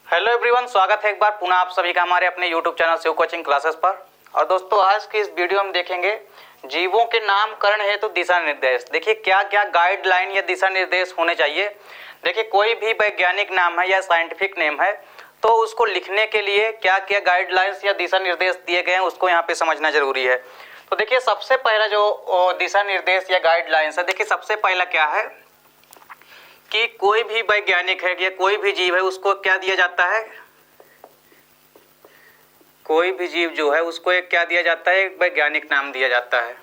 Hello everyone, स्वागत है एक बार पुनः आप सभी का हमारे अपने YouTube channel Shiv coaching classes पर। और दोस्तों, आज की इस वीडियो में देखेंगे जीवों के नामकरण हेतु दिशा निर्देश। देखिए क्या क्या गाइडलाइन या दिशा निर्देश होने चाहिए। देखिए कोई भी वैज्ञानिक नाम है या साइंटिफिक नेम है तो उसको लिखने के लिए क्या क्या गाइडलाइंस या दिशा निर्देश दिए गए हैं उसको यहाँ पे समझना जरूरी है। तो देखिए सबसे पहला जो दिशा निर्देश या गाइडलाइंस है, देखिए सबसे पहला क्या है कि कोई भी वैज्ञानिक है या कोई भी जीव है उसको क्या दिया जाता है, कोई भी जीव जो है उसको एक क्या दिया जाता है, एक वैज्ञानिक नाम दिया जाता है।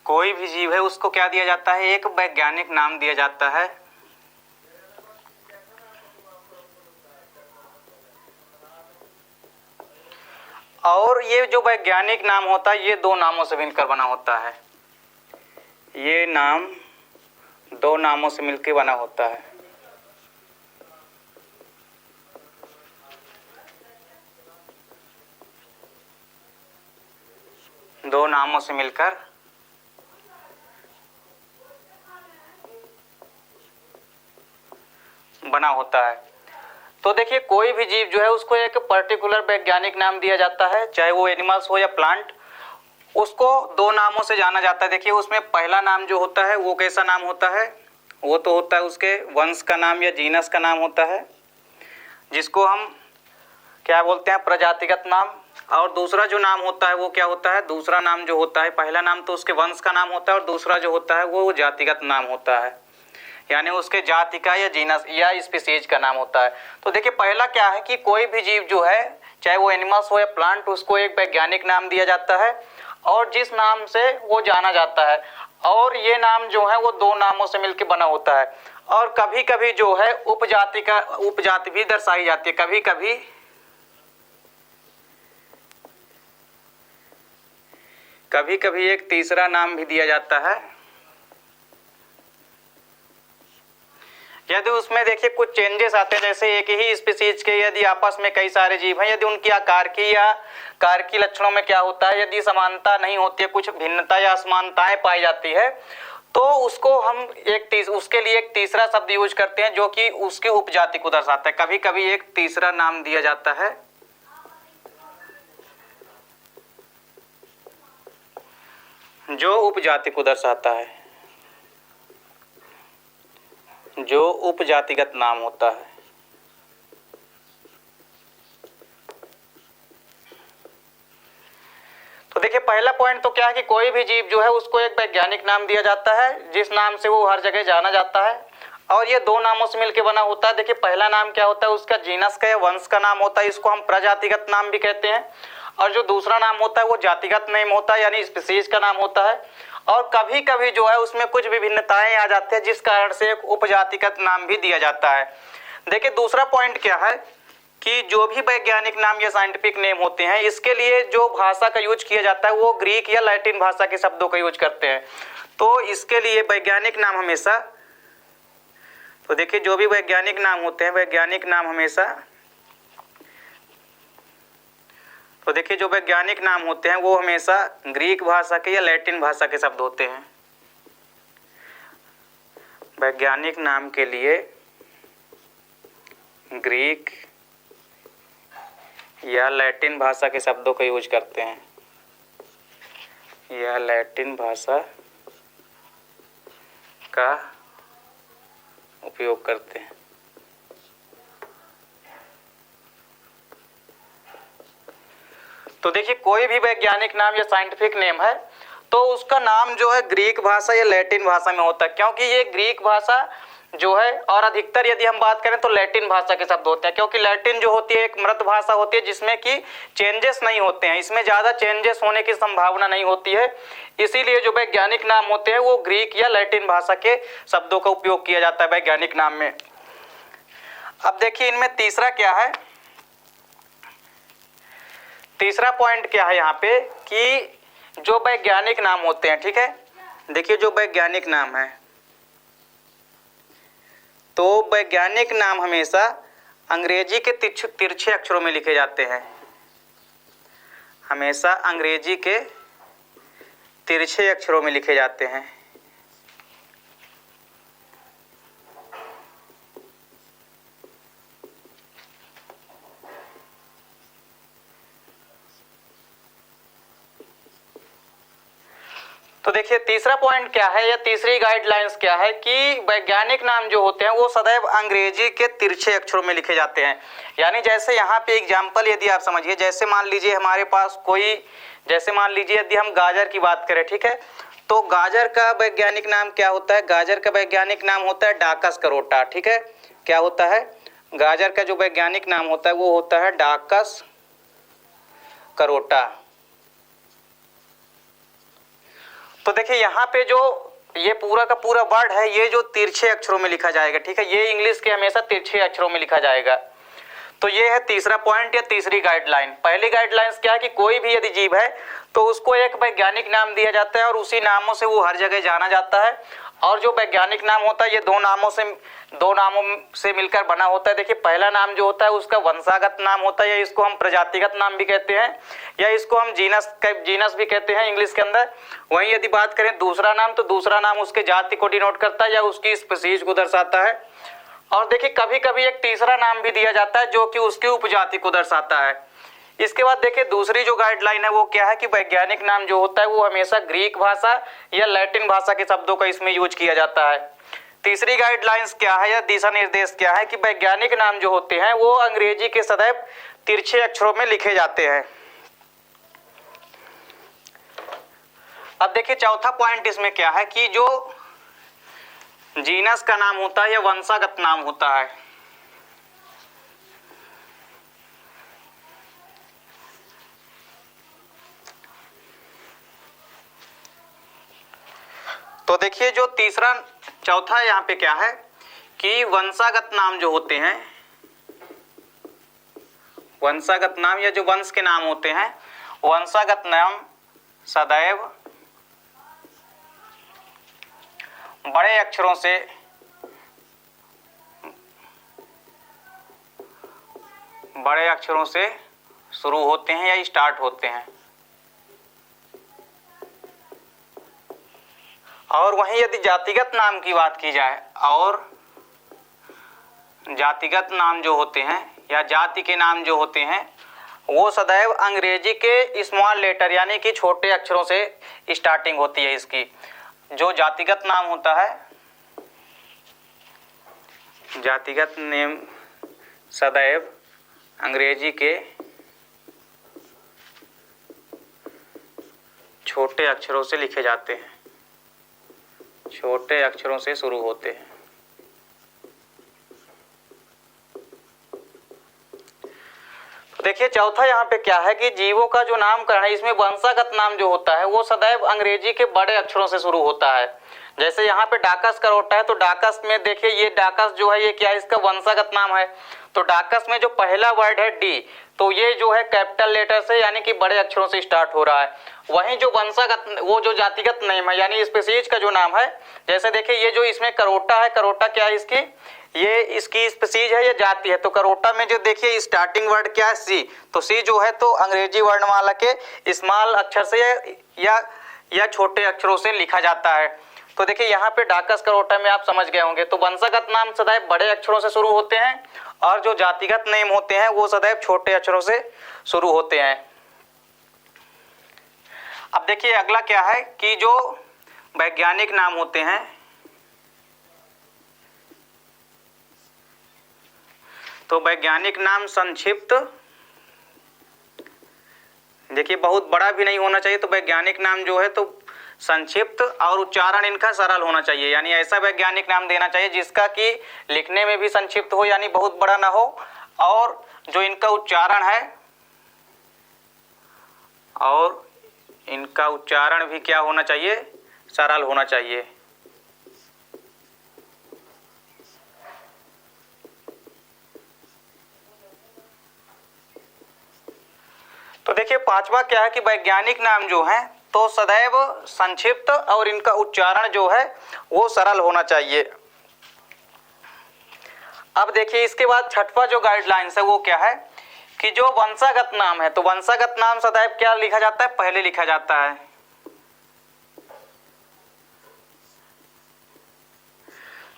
कोई भी जीव है उसको क्या दिया जाता है, एक वैज्ञानिक नाम दिया जाता है। और ये जो वैज्ञानिक नाम होता है ये दो नामों से मिलकर बना होता है। ये नाम दो नामों से मिलकर बना होता है। दो नामों से मिलकर बना होता है। तो देखिए कोई भी जीव जो है उसको एक पर्टिकुलर वैज्ञानिक नाम दिया जाता है, चाहे वो एनिमल्स हो या प्लांट, उसको दो नामों से जाना जाता है। देखिए उसमें पहला नाम जो होता है वो कैसा नाम होता है, वो तो होता है उसके वंश का नाम या जीनस का नाम होता है, जिसको हम क्या बोलते हैं, प्रजातिगत नाम। और दूसरा जो नाम होता है वो क्या होता है, दूसरा नाम जो होता है, पहला नाम तो उसके वंश का नाम होता है और दूसरा जो होता है वो जातिगत नाम होता है, यानी उसके जाति का या जीनस या स्पीसीज का नाम होता है। तो देखिए पहला क्या है कि कोई भी जीव जो है चाहे वो एनिमल्स हो या प्लांट, उसको एक वैज्ञानिक नाम दिया जाता है और जिस नाम से वो जाना जाता है, और ये नाम जो है वो दो नामों से मिलकर बना होता है। और कभी कभी जो है उपजाति भी दर्शाई जाती है। कभी कभी एक तीसरा नाम भी दिया जाता है, यदि उसमें देखिए कुछ चेंजेस आते हैं। जैसे एक ही स्पीसीज के यदि आपस में कई सारे जीव हैं, यदि उनकी आकार की या कार्य लक्षणों में क्या होता है, यदि समानता नहीं होती है, कुछ भिन्नता या असमानताएं पाई जाती है, तो उसको हम उसके लिए एक तीसरा शब्द यूज करते हैं जो कि उसकी उपजाति को दर्शाता है। कभी कभी एक तीसरा नाम दिया जाता है जो उपजाति को दर्शाता है, जो उपजातिगत नाम होता है। तो देखिए पहला पॉइंट तो क्या है कि कोई भी जीव जो है उसको एक वैज्ञानिक नाम दिया जाता है जिस नाम से वो हर जगह जाना जाता है, और ये दो नामों से मिलकर बना होता है। देखिए पहला नाम क्या होता है, उसका जीनस का या वंश का नाम होता है, इसको हम प्रजातिगत नाम भी कहते हैं। और जो दूसरा नाम होता है वो जातिगत नेम होता है, यानी स्पीसीज का नाम होता है। और कभी कभी जो है उसमें कुछ विभिन्नताएं आ जाती है जिस कारण से एक उपजातिगत नाम भी दिया जाता है। देखिए दूसरा पॉइंट क्या है कि जो भी वैज्ञानिक नाम या साइंटिफिक नेम होते हैं, इसके लिए जो भाषा का यूज किया जाता है वो ग्रीक या लैटिन भाषा के शब्दों का यूज करते हैं। तो इसके लिए वैज्ञानिक नाम हमेशा, तो देखिए जो भी वैज्ञानिक नाम होते हैं, वैज्ञानिक नाम हमेशा, तो देखिए जो वैज्ञानिक नाम होते हैं वो हमेशा ग्रीक भाषा के या लैटिन भाषा के शब्द होते हैं। वैज्ञानिक नाम के लिए ग्रीक या लैटिन भाषा के शब्दों का यूज करते हैं, या लैटिन भाषा का उपयोग करते हैं। तो देखिए कोई भी वैज्ञानिक नाम या साइंटिफिक नेम है तो उसका नाम जो है ग्रीक भाषा या लैटिन भाषा में होता है, क्योंकि ये ग्रीक भाषा जो है, और अधिकतर यदि हम बात करें तो लैटिन भाषा के शब्द होते हैं, क्योंकि लैटिन जो होती है एक मृत भाषा होती है जिसमें कि चेंजेस नहीं होते हैं, इसमें ज़्यादा चेंजेस होने की संभावना नहीं होती है। इसीलिए जो वैज्ञानिक नाम होते हैं वो ग्रीक या लैटिन भाषा के शब्दों का उपयोग किया जाता है वैज्ञानिक नाम में। अब देखिए इनमें तीसरा क्या है, तीसरा पॉइंट क्या है यहाँ पे कि जो वैज्ञानिक नाम होते हैं, ठीक है, देखिए जो वैज्ञानिक नाम है तो वैज्ञानिक नाम हमेशा अंग्रेजी के तिरछे अक्षरों में लिखे जाते हैं। हमेशा अंग्रेजी के तिरछे अक्षरों में लिखे जाते हैं। तो देखिए तीसरा पॉइंट क्या है या तीसरी गाइडलाइंस क्या है कि वैज्ञानिक नाम जो होते हैं वो सदैव अंग्रेजी के तिरछे अक्षरों में लिखे जाते हैं। यानी जैसे यहाँ पे एग्जाम्पल यदि आप समझिए, जैसे मान लीजिए हमारे पास कोई, जैसे मान लीजिए यदि हम गाजर की बात करें, ठीक है, तो गाजर का वैज्ञानिक नाम क्या होता है? गाजर का वैज्ञानिक नाम होता है डाकस करोटा। ठीक है, क्या होता है? गाजर का जो वैज्ञानिक नाम होता है वो होता है डाकस करोटा। तो देखिए यहाँ पे जो ये पूरा का पूरा वर्ड है ये जो तिरछे अक्षरों में लिखा जाएगा, ठीक है, ये इंग्लिश के हमेशा तिरछे अक्षरों में लिखा जाएगा। तो ये है तीसरा पॉइंट या तीसरी गाइडलाइन। पहली गाइडलाइंस क्या है कि कोई भी यदि जीव है तो उसको एक वैज्ञानिक नाम दिया जाता है और उसी नामों से वो हर जगह जाना जाता है। और जो वैज्ञानिक नाम होता है ये दो नामों से मिलकर बना होता है। देखिए पहला नाम जो होता है उसका वंशागत नाम होता है, या इसको हम प्रजातिगत नाम भी कहते हैं, या इसको हम जीनस भी कहते हैं इंग्लिश के अंदर। वहीं यदि बात करें दूसरा नाम, तो दूसरा नाम उसके जाति को डिनोट करता है या उसकी स्पीशीज को दर्शाता है। और देखिए कभी कभी एक तीसरा नाम भी दिया जाता है जो कि उसकी उपजाति को दर्शाता है। इसके बाद देखिए दूसरी जो गाइडलाइन है वो क्या है कि वैज्ञानिक नाम जो होता है वो हमेशा ग्रीक भाषा या लैटिन भाषा के शब्दों का इसमें यूज किया जाता है। तीसरी गाइडलाइंस क्या है या दिशा निर्देश क्या है कि वैज्ञानिक नाम जो होते हैं वो अंग्रेजी के सदैव तिरछे अक्षरों में लिखे जाते हैं। अब देखिए चौथा पॉइंट इसमें क्या है कि जो जीनस का नाम होता है या वंशागत नाम होता है, तो देखिए जो चौथा यहाँ पे क्या है कि वंशागत नाम जो होते हैं, वंशागत नाम या जो वंश के नाम होते हैं, वंशागत नाम सदैव बड़े अक्षरों से शुरू होते हैं या स्टार्ट होते हैं। और वहीं यदि जातिगत नाम की बात की जाए, और जातिगत नाम जो होते हैं या जाति के नाम जो होते हैं वो सदैव अंग्रेजी के स्मॉल लेटर यानी कि छोटे अक्षरों से स्टार्टिंग होती है इसकी। जो जातिगत नाम होता है, जातिगत नेम सदैव अंग्रेजी के छोटे अक्षरों से लिखे जाते हैं, छोटे अक्षरों से शुरू होते हैं। देखिए चौथा यहाँ पे क्या है कि जीवों का जो नामकरण है इसमें वंशागत नाम जो होता है वो सदैव अंग्रेजी के बड़े अक्षरों से शुरू होता है। जैसे यहाँ पे डाकस करोटा है तो डाकस में देखिए ये डाकस जो है ये क्या है, इसका वंशागत नाम है। तो डाकस में जो पहला वर्ड है डी, तो ये जो है कैपिटल लेटर से यानी कि बड़े अक्षरों से स्टार्ट हो रहा है। वहीं जो वंशागत वो जो जातिगत नेम है यानी स्पीशीज का जो नाम है, जैसे देखिए ये जो इसमें करोटा है, करोटा क्या है इसकी, ये इसकी स्पीशीज है या जाति है। तो करोटा में जो देखिए स्टार्टिंग वर्ड क्या है सी, तो सी जो है तो अंग्रेजी वर्णमाला के स्मॉल अक्षर से या छोटे अक्षरों से लिखा जाता है। तो देखिए यहाँ पे डाकस करोटा में आप समझ गए होंगे। तो वंशागत नाम सदैव बड़े अक्षरों से शुरू होते हैं और जो जातिगत नेम होते हैं वो सदैव छोटे अक्षरों से शुरू होते हैं। अब देखिए अगला क्या है कि जो वैज्ञानिक नाम होते हैं, तो वैज्ञानिक नाम संक्षिप्त, देखिए बहुत बड़ा भी नहीं होना चाहिए। तो वैज्ञानिक नाम जो है तो संक्षिप्त और उच्चारण इनका सरल होना चाहिए, यानी ऐसा वैज्ञानिक नाम देना चाहिए जिसका कि लिखने में भी संक्षिप्त हो यानी बहुत बड़ा ना हो, और जो इनका उच्चारण है और इनका उच्चारण भी क्या होना चाहिए, सरल होना चाहिए। तो देखिए पांचवा क्या है कि वैज्ञानिक नाम जो है तो सदैव संक्षिप्त और इनका उच्चारण जो है वो सरल होना चाहिए। अब देखिए इसके बाद छठवां जो गाइडलाइंस है वो क्या है कि जो वंशागत नाम है, तो वंशागत नाम सदैव क्या लिखा जाता है, पहले लिखा जाता है।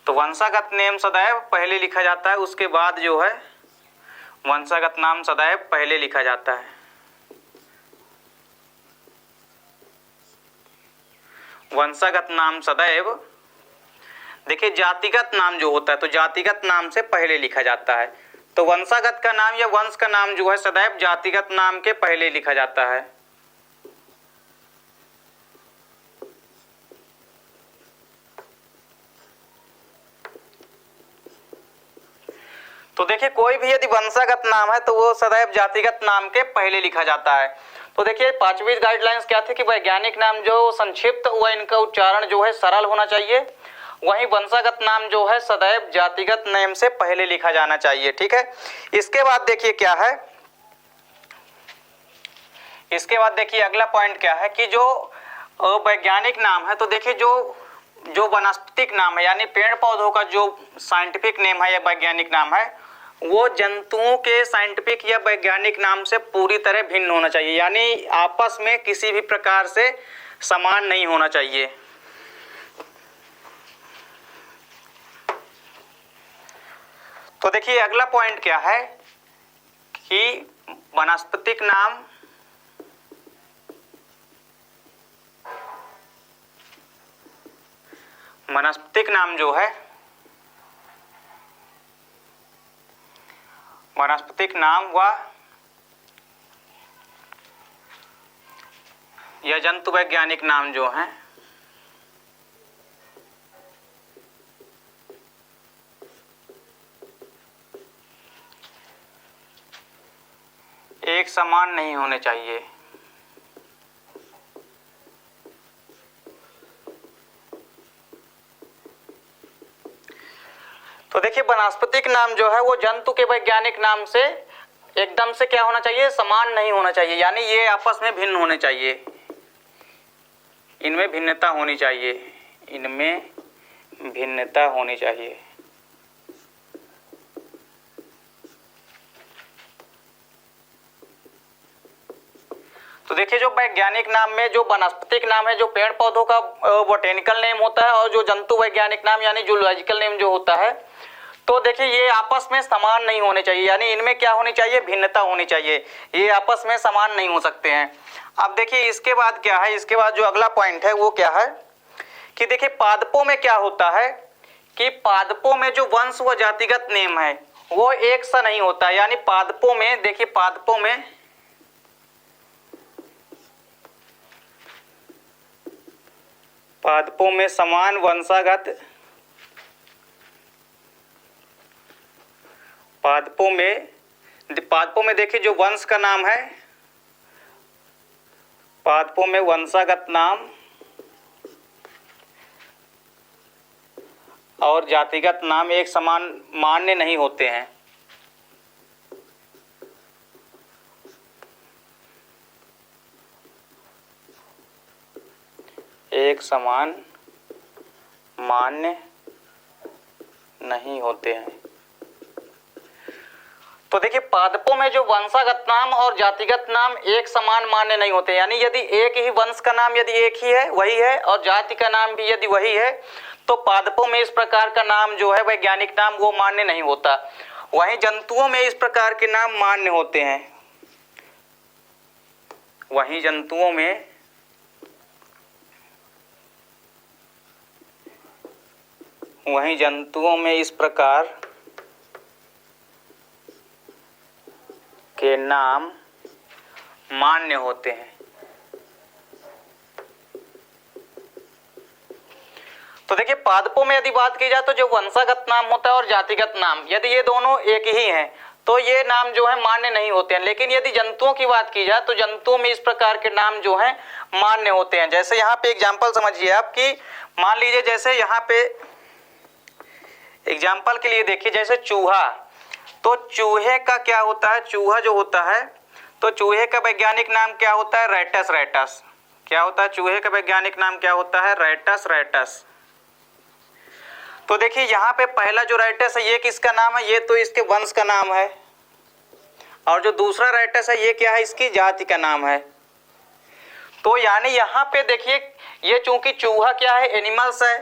तो वंशागत नेम सदैव पहले लिखा जाता है, उसके बाद जो है वंशागत नाम सदैव पहले लिखा जाता है। वंशागत नाम सदैव, देखिए जातिगत नाम जो होता है तो जातिगत नाम से पहले लिखा जाता है। तो वंशागत का नाम या वंश का नाम जो है सदैव जातिगत नाम के पहले लिखा जाता है। तो देखिए कोई भी यदि वंशागत नाम है तो वो सदैव जातिगत नाम के पहले लिखा जाता है। तो देखिए पांचवी गाइडलाइंस क्या थी कि वैज्ञानिक नाम जो संक्षिप्त व इनका उच्चारण जो है सरल होना चाहिए, वहीं वंशागत नाम जो है सदैव जातिगत नेम से पहले लिखा जाना चाहिए। ठीक है, इसके बाद देखिए क्या है, इसके बाद देखिए अगला पॉइंट क्या है कि जो वैज्ञानिक नाम है, तो देखिए जो वनस्पतिक नाम है यानी पेड़ पौधों का जो साइंटिफिक नेम है या वैज्ञानिक नाम है, वो जंतुओं के साइंटिफिक या वैज्ञानिक नाम से पूरी तरह भिन्न होना चाहिए, यानी आपस में किसी भी प्रकार से समान नहीं होना चाहिए। तो देखिए अगला पॉइंट क्या है कि वनस्पतिक नाम जो है, वनस्पतिक नाम व या जंतु वैज्ञानिक नाम जो है एक समान नहीं होने चाहिए। तो देखिए वनस्पतिक नाम जो है वो जंतु के वैज्ञानिक नाम से एकदम से क्या होना चाहिए, समान नहीं होना चाहिए, यानी ये आपस में भिन्न होने चाहिए, इनमें भिन्नता होनी चाहिए, इनमें भिन्नता होनी चाहिए। तो देखिए जो वैज्ञानिक नाम में जो वनस्पतिक नाम है, जो पेड़ पौधों का बोटेनिकल नेम होता है, और जो जंतु वैज्ञानिक नाम यानी जूलॉजिकल नेम जो होता है, तो देखिए ये आपस में समान नहीं होने चाहिए, यानी इनमें क्या होनी चाहिए, भिन्नता होनी चाहिए, ये आपस में समान नहीं हो सकते हैं। अब देखिए इसके बाद क्या है, इसके बाद जो अगला पॉइंट है वो क्या है कि देखिए पादपों में क्या होता है कि पादपों में जो वंश व जातिगत नेम है वो एक सा नहीं होता, यानी पादपों में देखिए पादपों में समान वंशागत, पादपों में देखिए जो वंश का नाम है, पादपों में वंशागत नाम और जातिगत नाम एक समान मान्य नहीं होते हैं। एक समान मान्य नहीं होते हैं। तो देखिए पादपों में जो वंशागत नाम और जातिगत नाम एक समान मान्य नहीं होते, यानी यदि एक ही वंश का नाम यदि एक ही है, वही है, और जाति का नाम भी यदि वही है, तो पादपों में इस प्रकार का नाम जो है वैज्ञानिक नाम वो मान्य नहीं होता। वहीं जंतुओं में इस प्रकार के नाम मान्य होते हैं, वहीं जंतुओं में इस प्रकार के नाम मान्य होते हैं। तो देखिए पादपों में यदि बात की जाए तो जो वंशागत नाम होता है और जातिगत नाम, यदि ये दोनों एक ही हैं तो ये नाम जो है मान्य नहीं होते हैं। लेकिन यदि जंतुओं की बात की जाए तो जंतुओं में इस प्रकार के नाम जो हैं मान्य होते हैं। जैसे यहाँ पे एग्जाम्पल समझिए आप कि मान लीजिए जैसे यहाँ पे एग्जाम्पल के लिए देखिए, जैसे चूहा, तो चूहे का क्या होता है, चूहा जो होता है तो चूहे का वैज्ञानिक नाम क्या होता है, रेटस रेटस। क्या होता है, चूहे का वैज्ञानिक नाम क्या होता है, रेटस रेटस। तो देखिए यहाँ पे पहला जो रेटस है ये किसका नाम है, ये तो इसके वंश का नाम है, और जो दूसरा राइटस है ये क्या है, इसकी जाति का नाम है। तो यानी यहाँ पे देखिए ये चूंकि चूहा क्या है, एनिमल्स है,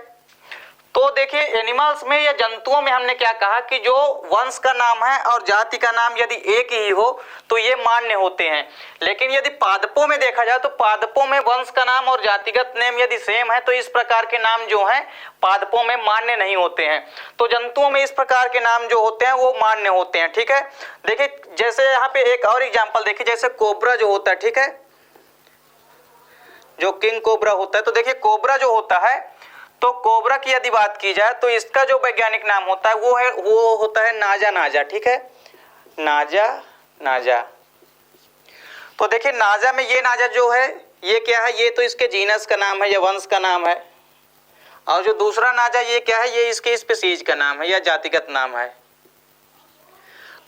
तो देखिए एनिमल्स में या जंतुओं में हमने क्या कहा कि जो वंश का नाम है और जाति का नाम यदि एक ही हो तो ये मान्य होते हैं। लेकिन यदि पादपों में देखा जाए तो पादपों में वंश का नाम और जातिगत नेम यदि सेम है तो इस प्रकार के नाम जो हैं पादपों में मान्य नहीं होते हैं। तो जंतुओं में इस प्रकार के नाम जो होते हैं वो मान्य होते हैं। ठीक है, देखिए जैसे यहाँ पे एक और एग्जाम्पल देखिए, जैसे कोबरा जो होता है, ठीक है, जो किंग कोबरा होता है, तो देखिए कोबरा जो होता है, तो कोबरा की यदि बात की जाए तो इसका जो वैज्ञानिक नाम होता है वो होता है नाजा नाजा। ठीक है, नाजा नाजा। तो देखिए नाजा में ये नाजा जो है ये क्या है, ये तो इसके जीनस का नाम है या वंश का नाम है, और जो दूसरा नाजा ये क्या है, ये इसके स्पीसीज का नाम है या जातिगत नाम है।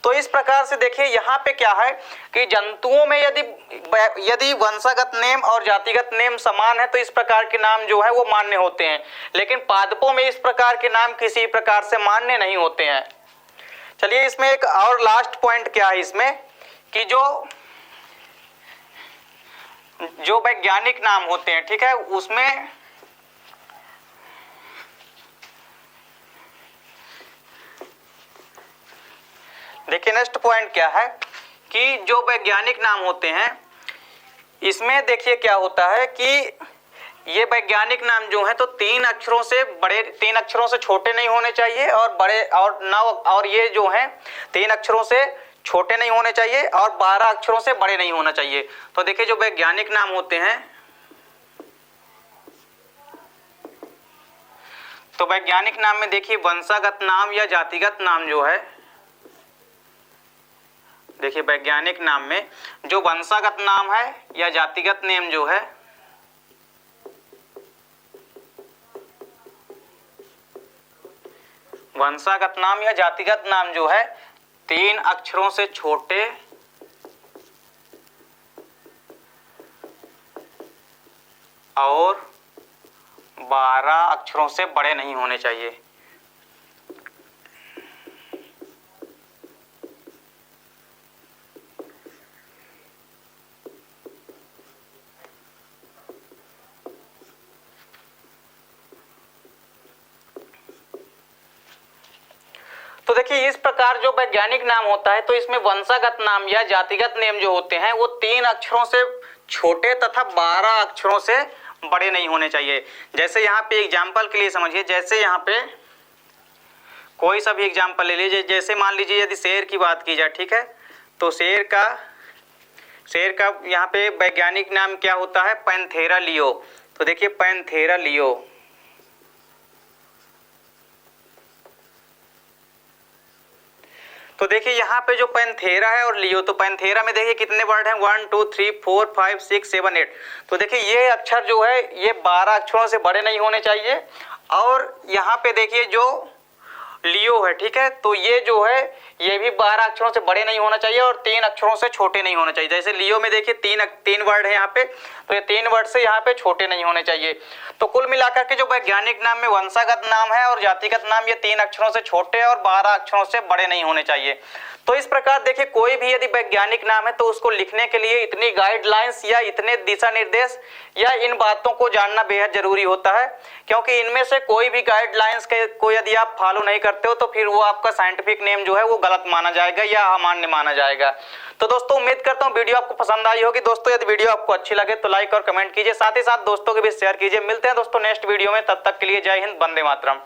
तो इस प्रकार से देखिए यहाँ पे क्या है कि जंतुओं में यदि वंशागत नेम और जातिगत नेम समान है तो इस प्रकार के नाम जो है वो मान्य होते हैं। लेकिन पादपों में इस प्रकार के नाम किसी प्रकार से मान्य नहीं होते हैं। चलिए इसमें एक और लास्ट पॉइंट क्या है इसमें कि जो वैज्ञानिक नाम होते हैं, ठीक है, उसमें देखिए नेक्स्ट पॉइंट क्या है कि जो वैज्ञानिक नाम होते हैं इसमें देखिए क्या होता है कि ये वैज्ञानिक नाम जो है तो 3 अक्षरों से बड़े, 3 अक्षरों से छोटे नहीं होने चाहिए और बड़े, और ये जो है 3 अक्षरों से छोटे नहीं होने चाहिए और 12 अक्षरों से बड़े नहीं होना चाहिए। तो देखिए जो वैज्ञानिक नाम होते हैं, तो वैज्ञानिक नाम में देखिए वंशागत नाम या जातिगत नाम जो है, देखिए वैज्ञानिक नाम में जो वंशागत नाम है या जातिगत नेम जो है, वंशागत नाम या जातिगत नाम जो है 3 अक्षरों से छोटे और 12 अक्षरों से बड़े नहीं होने चाहिए। तो देखिए इस प्रकार जो वैज्ञानिक नाम होता है तो इसमें वंशागत नाम या जातिगत नेम जो होते हैं वो 3 अक्षरों से छोटे तथा 12 अक्षरों से बड़े नहीं होने चाहिए। जैसे यहाँ पे एग्जाम्पल के लिए समझिए, जैसे यहाँ पे कोई सा भी एग्जाम्पल ले लीजिए, जैसे मान लीजिए यदि शेर की बात की जाए, ठीक है, तो शेर का यहाँ पे वैज्ञानिक नाम क्या होता है, पैंथेरा लियो। तो देखिए पैंथेरा लियो, तो देखिए यहाँ पे जो पैंथेरा है और लियो, तो पैंथेरा में देखिए कितने वर्ड हैं, 1 2 3 4 5 6 7 8। तो देखिए ये अक्षर जो है ये 12 अक्षरों से बड़े नहीं होने चाहिए। और यहाँ पे देखिए जो लियो है, ठीक है, तो ये जो है ये भी 12 अक्षरों से बड़े नहीं होना चाहिए और 3 अक्षरों से छोटे नहीं होना चाहिए। जैसे लियो में देखिए 3 वर्ड है यहाँ पे, तो ये 3 वर्ड से यहाँ पे छोटे नहीं होने चाहिए। तो कुल मिलाकर के जो वैज्ञानिक नाम में वंशागत नाम है और जातिगत नाम ये 3 अक्षरों से छोटे और 12 अक्षरों से बड़े नहीं होने चाहिए। तो इस प्रकार देखिए कोई भी यदि वैज्ञानिक नाम है तो उसको लिखने के लिए इतनी गाइडलाइंस या इतने दिशा निर्देश या इन बातों को जानना बेहद जरूरी होता है, क्योंकि इनमें से कोई भी गाइडलाइंस को यदि आप फॉलो नहीं करते हो तो फिर वो आपका साइंटिफिक नेम जो है वो गलत माना जाएगा या अमान्य माना जाएगा। तो दोस्तों उम्मीद करता हूँ वीडियो आपको पसंद आई होगी। दोस्तों यदि वीडियो आपको अच्छी लगे तो लाइक और कमेंट कीजिए, साथ ही साथ दोस्तों के बीच शेयर कीजिए। मिलते हैं दोस्तों नेक्स्ट वीडियो में, तब तक के लिए जय हिंद, वंदे मातरम।